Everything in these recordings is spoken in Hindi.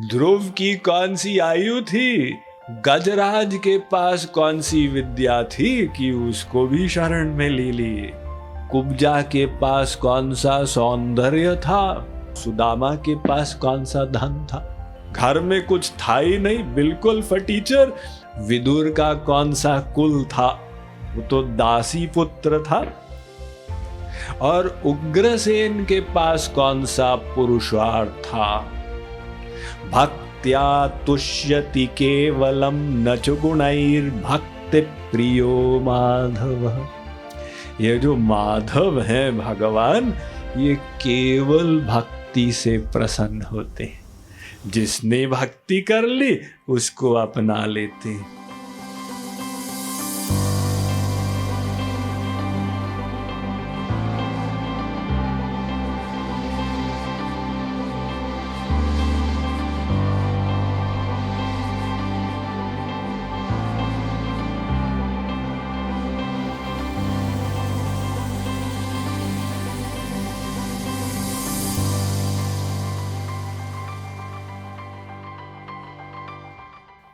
ध्रुव की कौन सी आयु थी, गजराज के पास कौन सी विद्या थी कि उसको भी शरण में ले लिए। कुब्जा के पास कौन सा सौंदर्य था, सुदामा के पास कौन सा धन था। घर में कुछ था ही नहीं, बिल्कुल फटीचर। विदुर का कौन सा कुल था, वो तो दासी पुत्र था। और उग्रसेन के पास कौन सा पुरुषार्थ था। भक्त्या तुष्यति केवलम न च गुणैर्भक्ति प्रियो माधव। ये जो माधव है भगवान, ये केवल भक्ति से प्रसन्न होते हैं। जिसने भक्ति कर ली उसको अपना लेते हैं।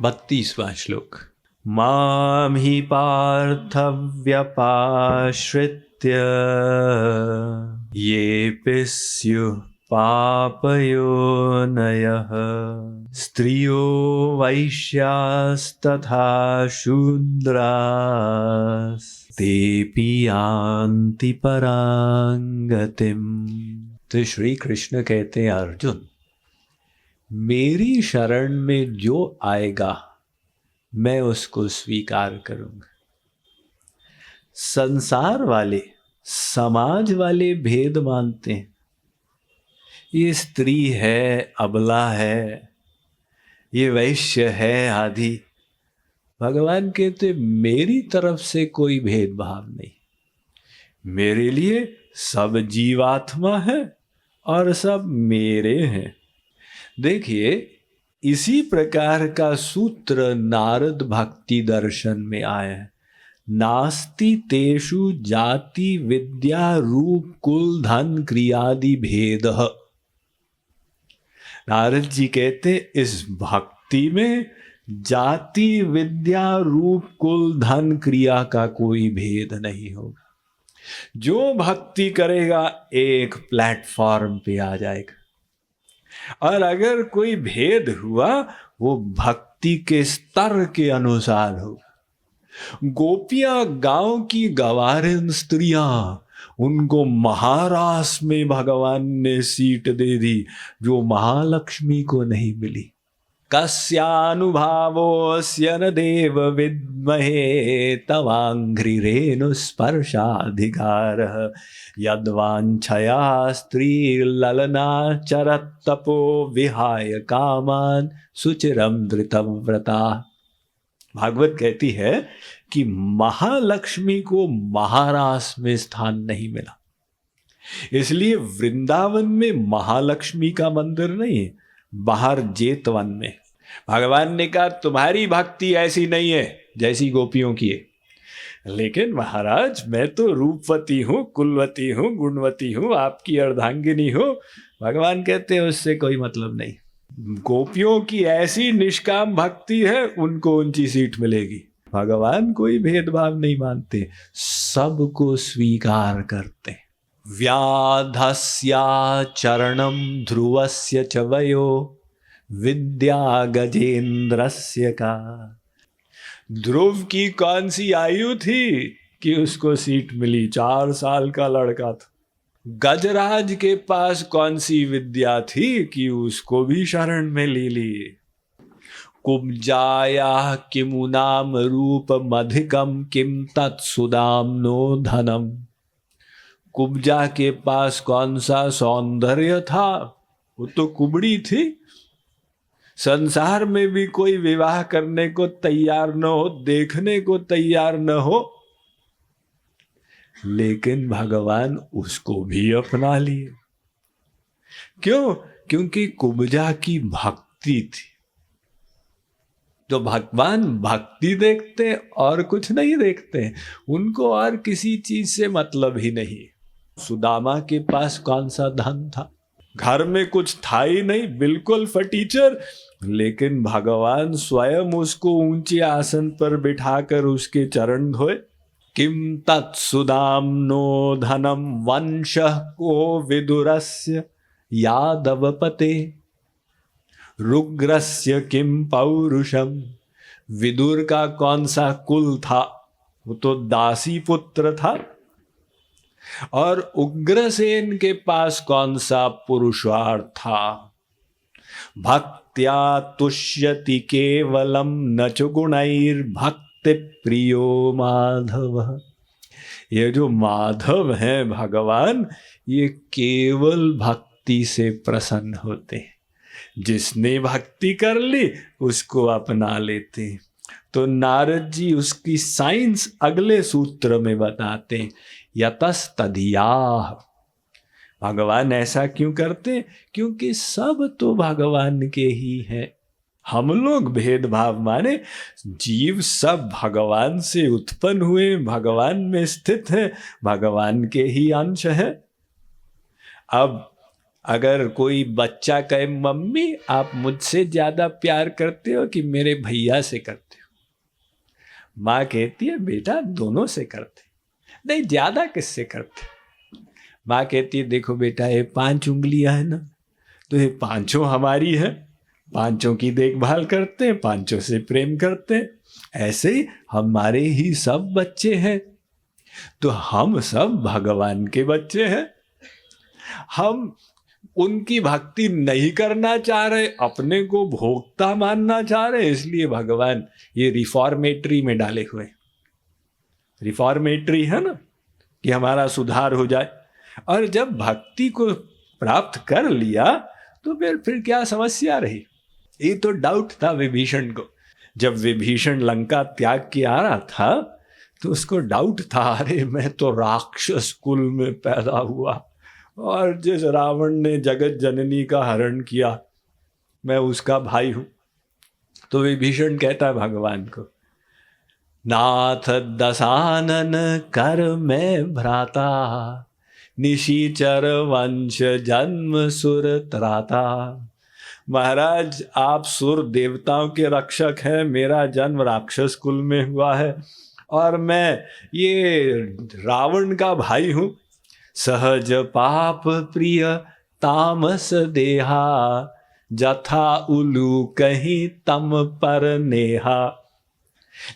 बत्तीसवां श्लोक। मां हि पार्थ व्यपाश्रित्य ये स्युः पापयोनयः स्त्रियो वैश्यास्तथा शूद्रास्तेऽपि यान्ति परां गतिम्। तो श्री कृष्ण कहते हैं, अर्जुन मेरी शरण में जो आएगा मैं उसको स्वीकार करूंगा। संसार वाले, समाज वाले भेद मानते हैं। ये स्त्री है, अबला है, ये वैश्य है आदि। भगवान कहते मेरी तरफ से कोई भेदभाव नहीं। मेरे लिए सब जीवात्मा है और सब मेरे हैं। देखिए, इसी प्रकार का सूत्र नारद भक्ति दर्शन में आया है। नास्ति तेषु जाति विद्या रूप कुल धन क्रियादि भेद। नारद जी कहते इस भक्ति में जाति विद्या रूप कुल धन क्रिया का कोई भेद नहीं होगा। जो भक्ति करेगा एक प्लेटफॉर्म पे आ जाएगा। और अगर कोई भेद हुआ वो भक्ति के स्तर के अनुसार होगा। गोपियां गांव की गवारिन स्त्रियां, उनको महारास में भगवान ने सीट दे दी जो महालक्ष्मी को नहीं मिली। कस्यानुभावोऽस्य न देव विद्महे तवाङ्घ्रिरेणुस्पर्शाधिकारः यद्वाञ्छया स्त्रीर्ललना चरत्तपो विहाय कामान् सुचिरं धृतं व्रता। भागवत कहती है कि महालक्ष्मी को महारास में स्थान नहीं मिला, इसलिए वृंदावन में महालक्ष्मी का मंदिर नहीं है, बाहर जेतवन में। भगवान ने कहा तुम्हारी भक्ति ऐसी नहीं है जैसी गोपियों की है, लेकिन महाराज मैं तो रूपवती हूँ, कुलवती हूँ, गुणवती हूँ, आपकी अर्धांगिनी हूँ। भगवान कहते हैं उससे कोई मतलब नहीं। गोपियों की ऐसी निष्काम भक्ति है, उनको ऊंची सीट मिलेगी। भगवान कोई भेदभाव नहीं मानते, सबको स्वीकार करते। व्याधस्या चरणम ध्रुवस्य च वयो विद्या गजेंद्रस्य का। ध्रुव की कौन सी आयु थी कि उसको सीट मिली, 4 साल का लड़का था। गजराज के पास कौन सी विद्या थी कि उसको भी शरण में ले लिए। कुब्जाया किमु नाम रूपमधिकम किम तत्सुदाम्नो धनम। कुब्जा के पास कौन सा सौंदर्य था, वो तो कुबड़ी थी। संसार में भी कोई विवाह करने को तैयार न हो, देखने को तैयार न हो, लेकिन भगवान उसको भी अपना लिए। क्यों? क्योंकि कुब्जा की भक्ति थी। जो भगवान भक्ति देखते और कुछ नहीं देखते, उनको और किसी चीज से मतलब ही नहीं। सुदामा के पास कौन सा धन था, घर में कुछ था ही नहीं, बिल्कुल फटीचर, लेकिन भगवान स्वयं उसको ऊंचे आसन पर बिठाकर उसके चरण धोए। किम तत्सुदाम्नो धनम वंशः को विदुरस्य यादवपते रुग्रस्य किम पौरुषम। विदुर का कौन सा कुल था? वो तो दासी पुत्र था। और उग्रसेन के पास कौन सा पुरुषार्थ था? भक्त्या तुष्यति केवलम न च गुणैर्भक्ति प्रियो माधव। ये जो माधव है भगवान, ये केवल भक्ति से प्रसन्न होते हैं। जिसने भक्ति कर ली उसको अपना लेते। तो नारद जी उसकी साइंस अगले सूत्र में बताते हैं, यतस्तधियाः। भगवान ऐसा क्यों करते? क्योंकि सब तो भगवान के ही हैं। हम लोग भेदभाव माने, जीव सब भगवान से उत्पन्न हुए, भगवान में स्थित है, भगवान के ही अंश है। अब अगर कोई बच्चा कहे, मम्मी आप मुझसे ज्यादा प्यार करते हो कि मेरे भैया से करते हो? माँ कहती है, बेटा दोनों से करते। नहीं, ज्यादा किससे करते? माँ कहती है, देखो बेटा ये 5 उंगलियां है ना, तो ये 5 हमारी है, 5 की देखभाल करते हैं, 5 से प्रेम करते हैं। ऐसे ही हमारे ही सब बच्चे हैं, तो हम सब भगवान के बच्चे हैं। हम उनकी भक्ति नहीं करना चाह रहे, अपने को भोक्ता मानना चाह रहे, इसलिए भगवान ये रिफॉर्मेटरी में डाले हुए। रिफॉर्मेटरी है ना, कि हमारा सुधार हो जाए। और जब भक्ति को प्राप्त कर लिया तो फिर क्या समस्या रही? ये तो डाउट था विभीषण को। जब विभीषण लंका त्याग के आ रहा था तो उसको डाउट था, अरे मैं तो राक्षस कुल में पैदा हुआ और जिस रावण ने जगत जननी का हरण किया मैं उसका भाई हूं। तो विभीषण कहता है भगवान को, नाथ दशानन कर मैं भ्राता, निशिचर वंश जन्म सुर त्राता। महाराज आप सुर देवताओं के रक्षक हैं, मेरा जन्म राक्षस कुल में हुआ है और मैं ये रावण का भाई हूं। सहज पाप प्रिय तामस देहा, जथा उल्लू कहीं तम पर नेहा।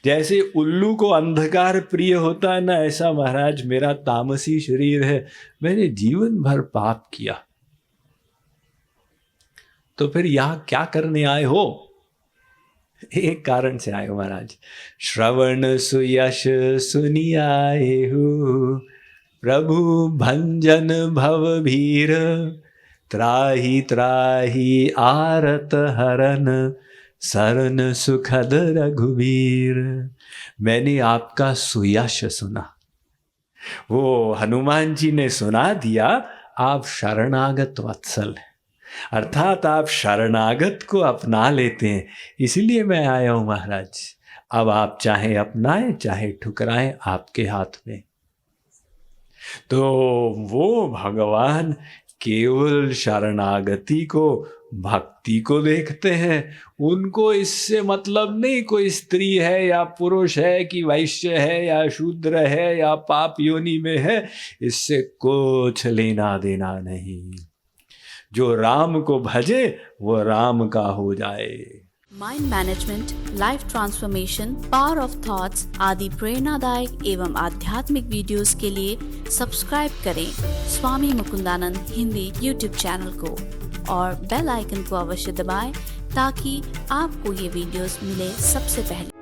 जैसे उल्लू को अंधकार प्रिय होता है ना, ऐसा महाराज मेरा तामसी शरीर है, मैंने जीवन भर पाप किया। तो फिर यहां क्या करने आए हो? एक कारण से आए हो महाराज, श्रवण सुयश सुनी आए हो, प्रभु भंजन भव भीर, त्राही त्राही आरत हरन, सरन सुखद रघुवीर। मैंने आपका सुयश सुना, वो हनुमान जी ने सुना दिया, आप शरणागत वत्सल हैं, अर्थात आप शरणागत को अपना लेते हैं, इसलिए मैं आया हूं महाराज। अब आप चाहे अपनाएं चाहे ठुकराएं, आपके हाथ में। तो वो भगवान केवल शरणागति को, भक्ति को देखते हैं। उनको इससे मतलब नहीं कोई स्त्री है या पुरुष है, कि वैश्य है या शूद्र है या पाप योनि में है, इससे कुछ लेना देना नहीं। जो राम को भजे वो राम का हो जाए। Mind management, life transformation, power of thoughts आदि प्रेरणादायक एवं आध्यात्मिक वीडियोस के लिए सब्सक्राइब करें स्वामी मुकुंदानंद हिंदी यूट्यूब चैनल को और बेल आइकन को अवश्य दबाएं ताकि आपको ये वीडियोस मिले सबसे पहले।